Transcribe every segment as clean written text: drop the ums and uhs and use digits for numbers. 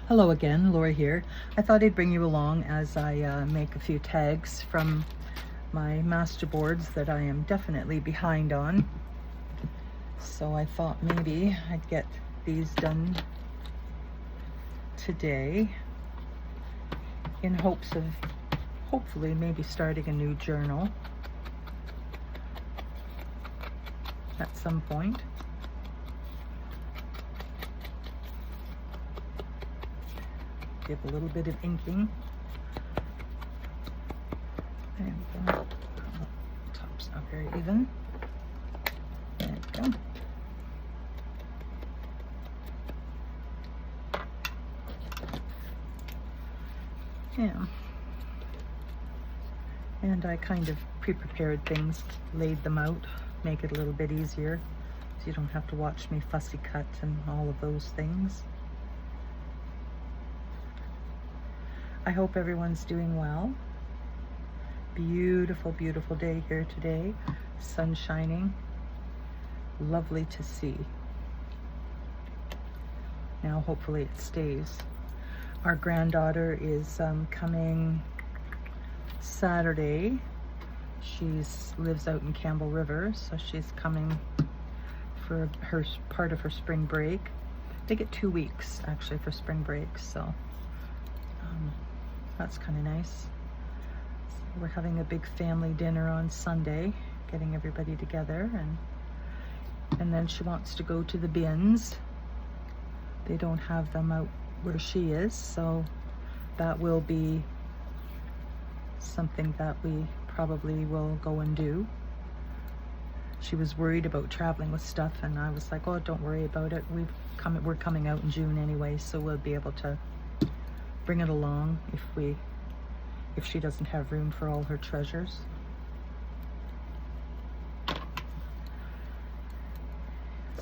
Hello again, Laura here. I thought I'd bring you along as I make a few tags from my master boards that I am definitely behind on. So I thought maybe I'd get these done today in hopes of hopefully maybe starting a new journal at some point. Give a little bit of inking. There we go. Top's not very even. There we go. Yeah. And I kind of pre-prepared things, laid them out, make it a little bit easier so you don't have to watch me fussy cut and all of those things. I hope everyone's doing well. Beautiful, beautiful day here today. Sun shining. Lovely to see. Now hopefully it stays. Our granddaughter is coming Saturday. She lives out in Campbell River, so she's coming for her part of her spring break. They get 2 weeks actually for spring break, so that's kind of nice. So we're having a big family dinner on Sunday, getting everybody together, and then she wants to go to the bins. They don't have them out where she is, so that will be something that we probably will go and do. She was worried about traveling with stuff, and I was like, oh, don't worry about it. We're coming out in June anyway, so we'll be able to bring it along if she doesn't have room for all her treasures.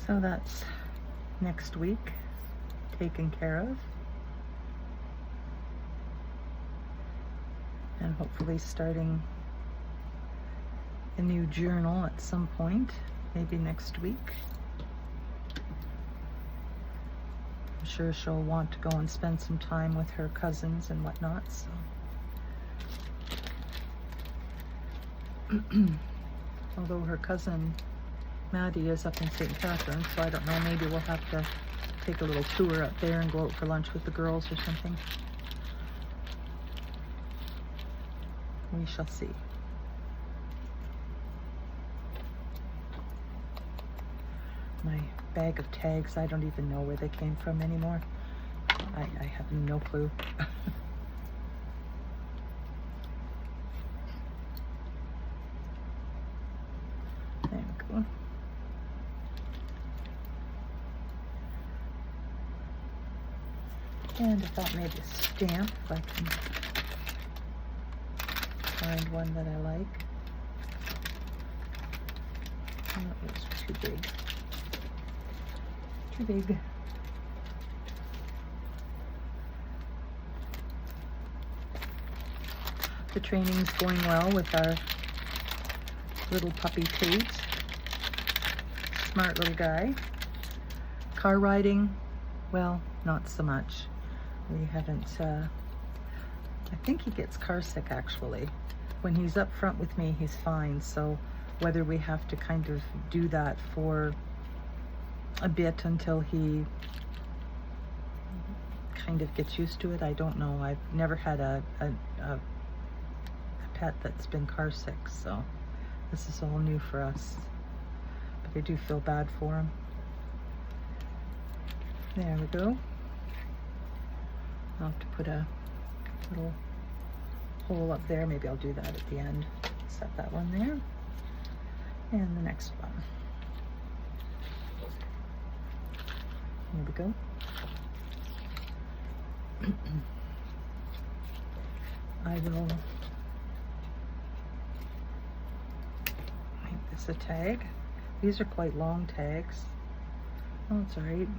So that's next week taken care of, and hopefully starting a new journal at some point, maybe next week. I'm sure she'll want to go and spend some time with her cousins and whatnot, so. Although her cousin Maddie is up in St. Catharines, so I don't know, maybe we'll have to take a little tour up there and go out for lunch with the girls or something. We shall see. My bag of tags, I don't even know where they came from anymore. I have no clue. There we go. And I thought maybe a stamp, if I can find one that I like. Oh, it was too big. Too big. The training's going well with our little puppy Tate. Smart little guy. Car riding, well, not so much. We haven't, I think he gets car sick actually. When he's up front with me, he's fine. So whether we have to kind of do that for a bit until he kind of gets used to it, I don't know. I've never had a pet that's been car sick, so this is all new for us. But I do feel bad for him. There we go. I'll have to put a little hole up there. Maybe I'll do that at the end. Set that one there. And the next one. There we go. I will make this a tag. These are quite long tags. Oh, it's alright.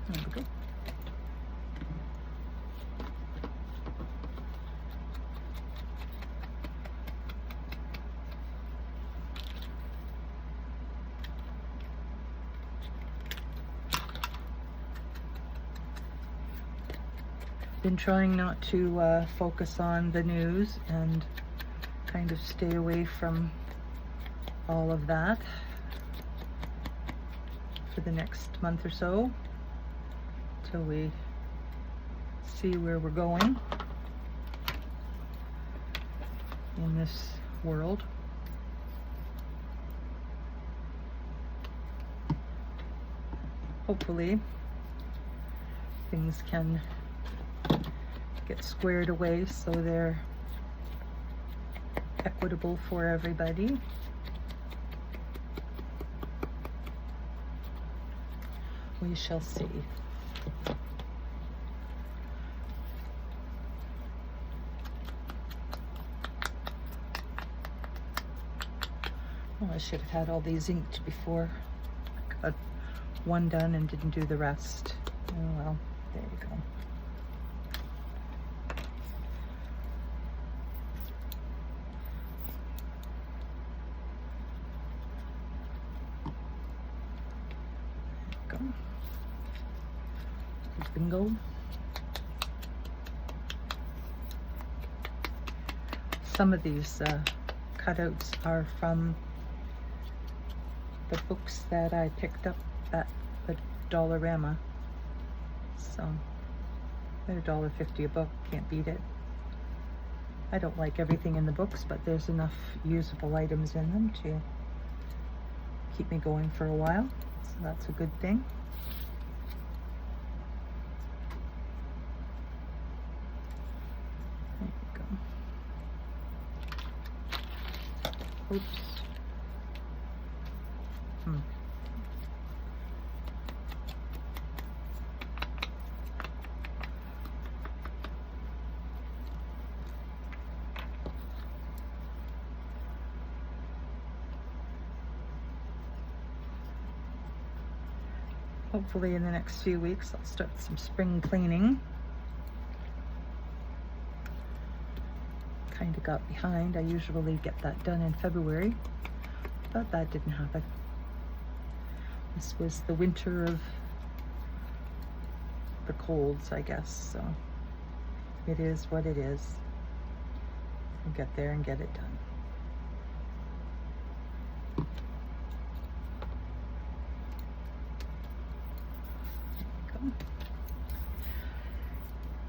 There we go. been trying not to focus on the news and kind of stay away from all of that for the next month or so till we see where we're going in this world. Hopefully things can get squared away so they're equitable for everybody. We shall see. Oh, I should have had all these inked before I got one done and didn't do the rest. Oh well, there you go. There you go. Bingo. Some of these cutouts are from the books that I picked up at the Dollarama. So they're $1.50 a book, can't beat it. I don't like everything in the books, but there's enough usable items in them to keep me going for a while. So that's a good thing. There you go. Oops. Hopefully in the next few weeks I'll start some spring cleaning. Kind of got behind. I usually get that done in February, but that didn't happen. This was the winter of the colds, I guess, so it is what it is. We'll get there and get it done.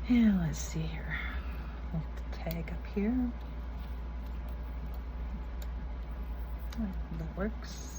And let's see here. We'll tag up here. That works.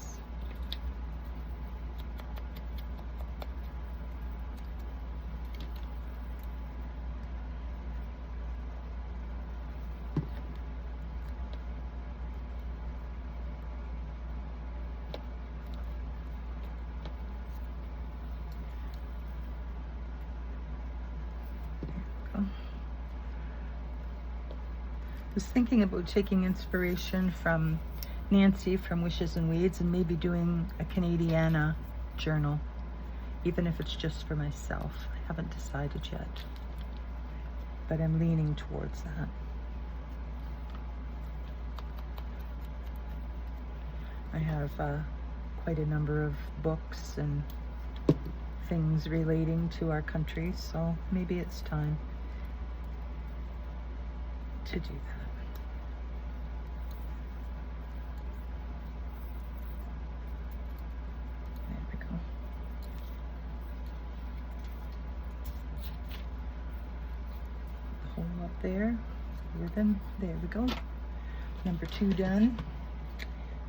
I was thinking about taking inspiration from Nancy from Wishes and Weeds and maybe doing a Canadiana journal, even if it's just for myself. I haven't decided yet, but I'm leaning towards that. I have quite a number of books and things relating to our country, so maybe it's time to do that. There we go. The hole up there, ribbon, there we go. Number 2 done,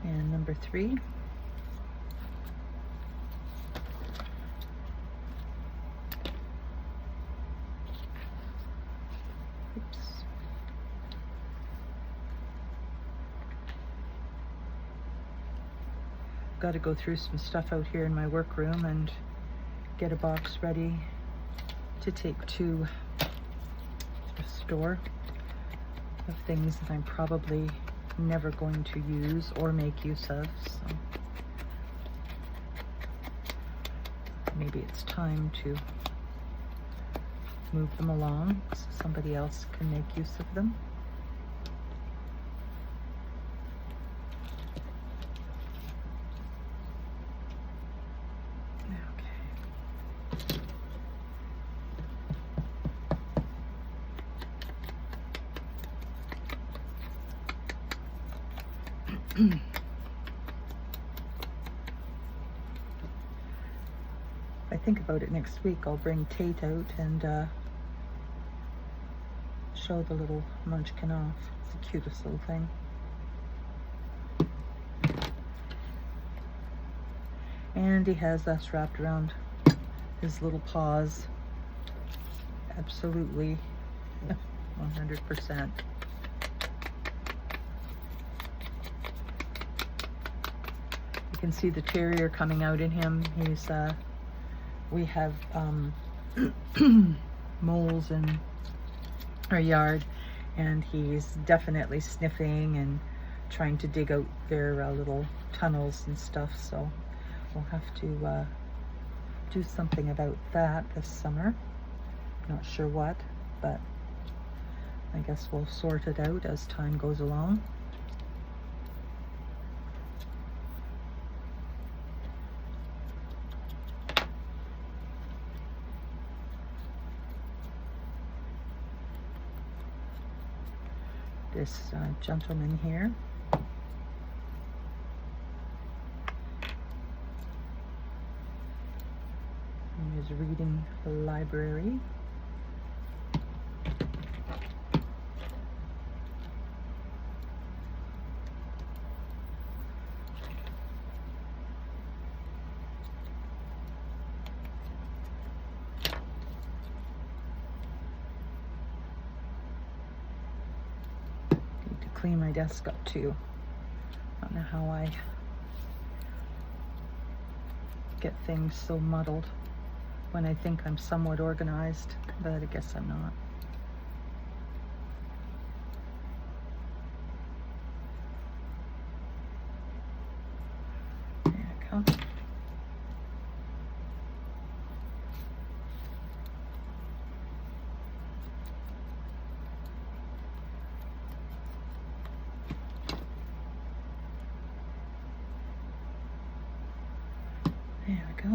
and number 3. Got to go through some stuff out here in my workroom and get a box ready to take to the store of things that I'm probably never going to use or make use of. So maybe it's time to move them along so somebody else can make use of them. I think about it next week, I'll bring Tate out and show the little munchkin off. It's the cutest little thing. And he has us wrapped around his little paws. Absolutely 100%. You can see the terrier coming out in him. He's we have moles in our yard, and he's definitely sniffing and trying to dig out their little tunnels and stuff, so we'll have to do something about that this summer. Not sure what, but I guess we'll sort it out as time goes along. This gentleman here, he is reading the library. Clean my desk up too. I don't know how I get things so muddled when I think I'm somewhat organized, but I guess I'm not. There we go. There we go.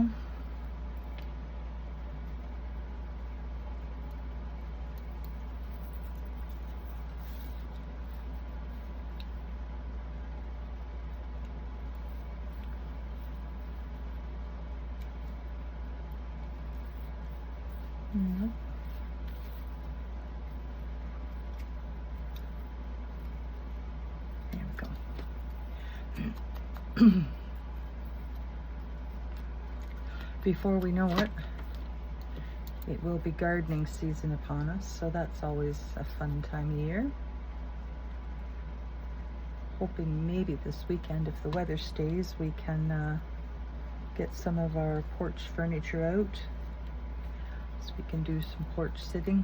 Nope. There we go. Before we know it, it will be gardening season upon us, so that's always a fun time of year. Hoping maybe this weekend, if the weather stays, we can get some of our porch furniture out, so we can do some porch sitting.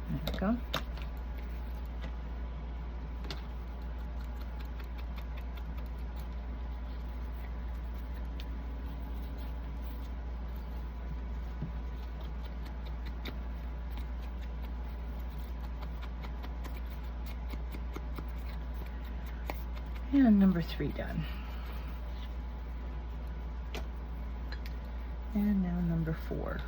There we go. And number 3 done. And now number 4.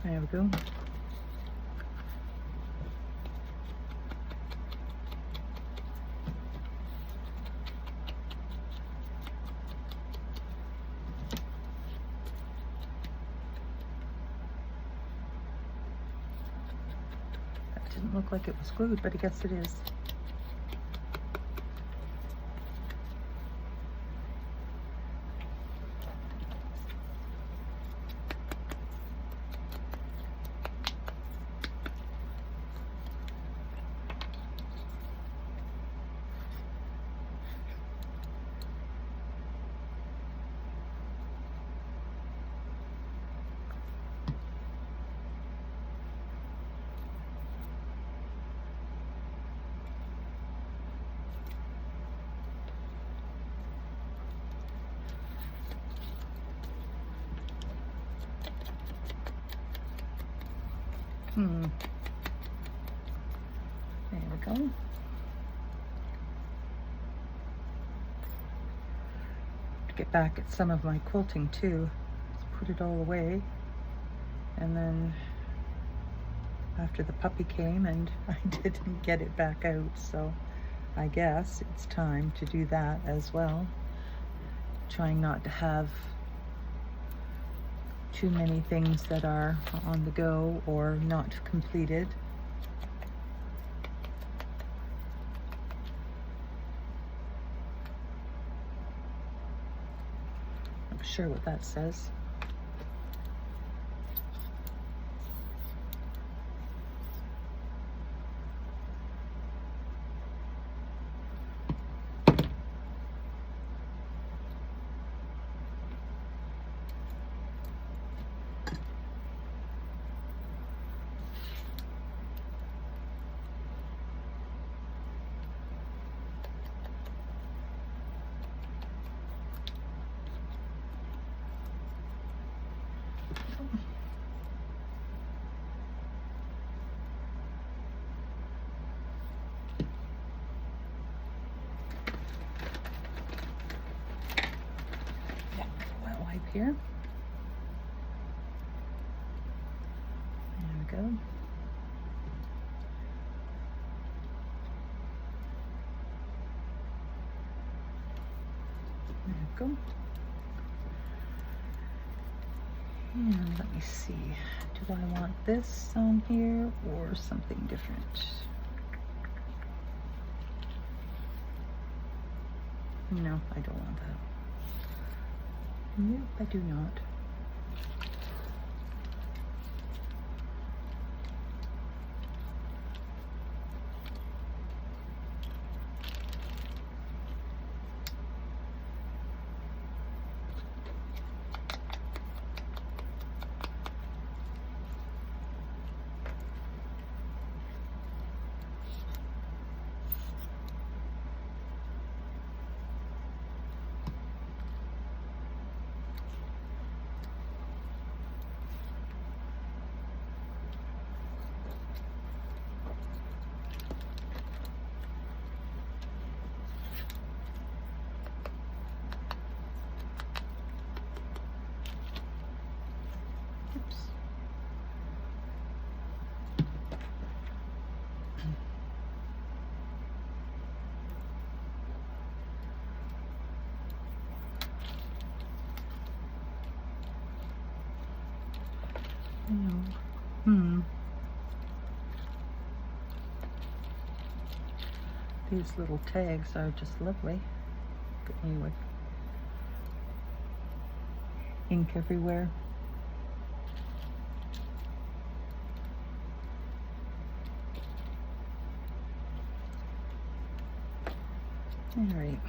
There we go. That didn't look like it was glued, but I guess it is. There we go. Get back at some of my quilting too. Just put it all away, and then after the puppy came and I didn't get it back out, so I guess it's time to do that as well. Trying not to have too many things that are on the go or not completed. Sure what that says. Here. There we go. There we go. And let me see. Do I want this on here or something different? No, I don't want that. Nope, I do not. These little tags are just lovely. But anyway, ink everywhere. All right,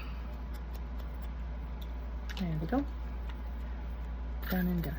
there we go. Done and done.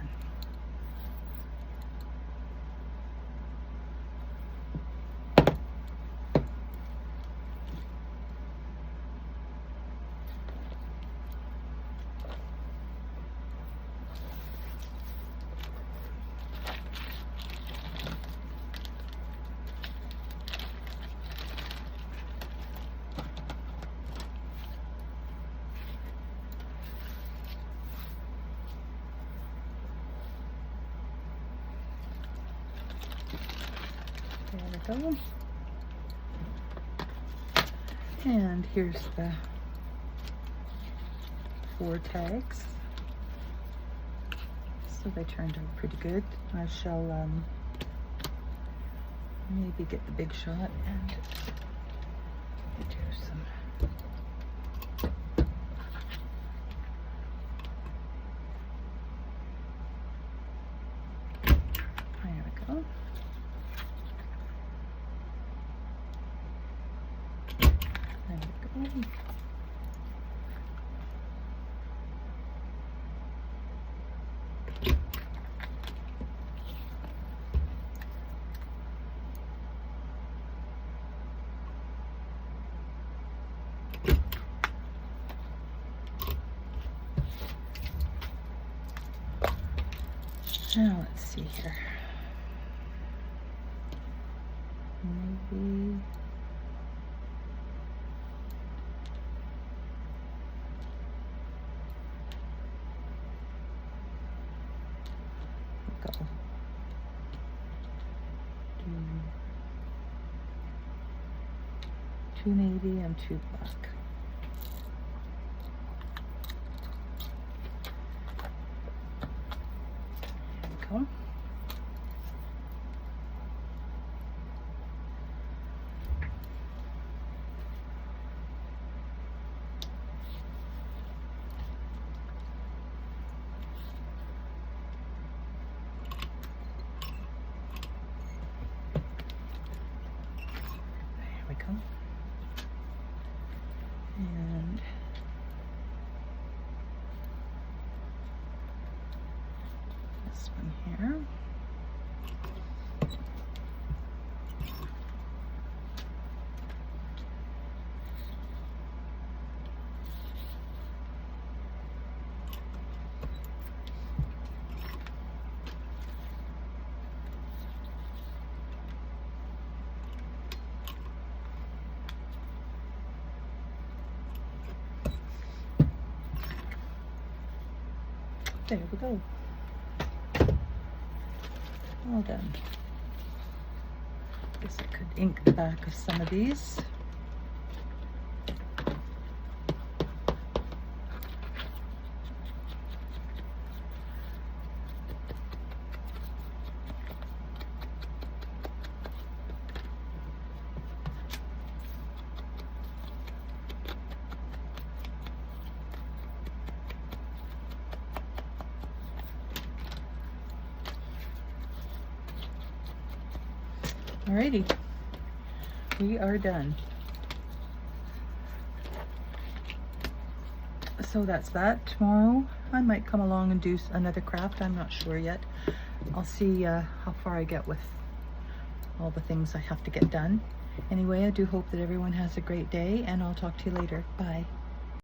There we go. And here's the 4 tags. So they turned out pretty good. I shall maybe get the big shot and do some. There we go. There we go. Now let's see here. Maybe. Go. 2 navy and 2 black. There we go. There we go. And this one here. There we go. All done. Guess I could ink the back of some of these. Alrighty, we are done. So that's that. Tomorrow I might come along and do another craft. I'm not sure yet. I'll see how far I get with all the things I have to get done. Anyway, I do hope that everyone has a great day, and I'll talk to you later. Bye.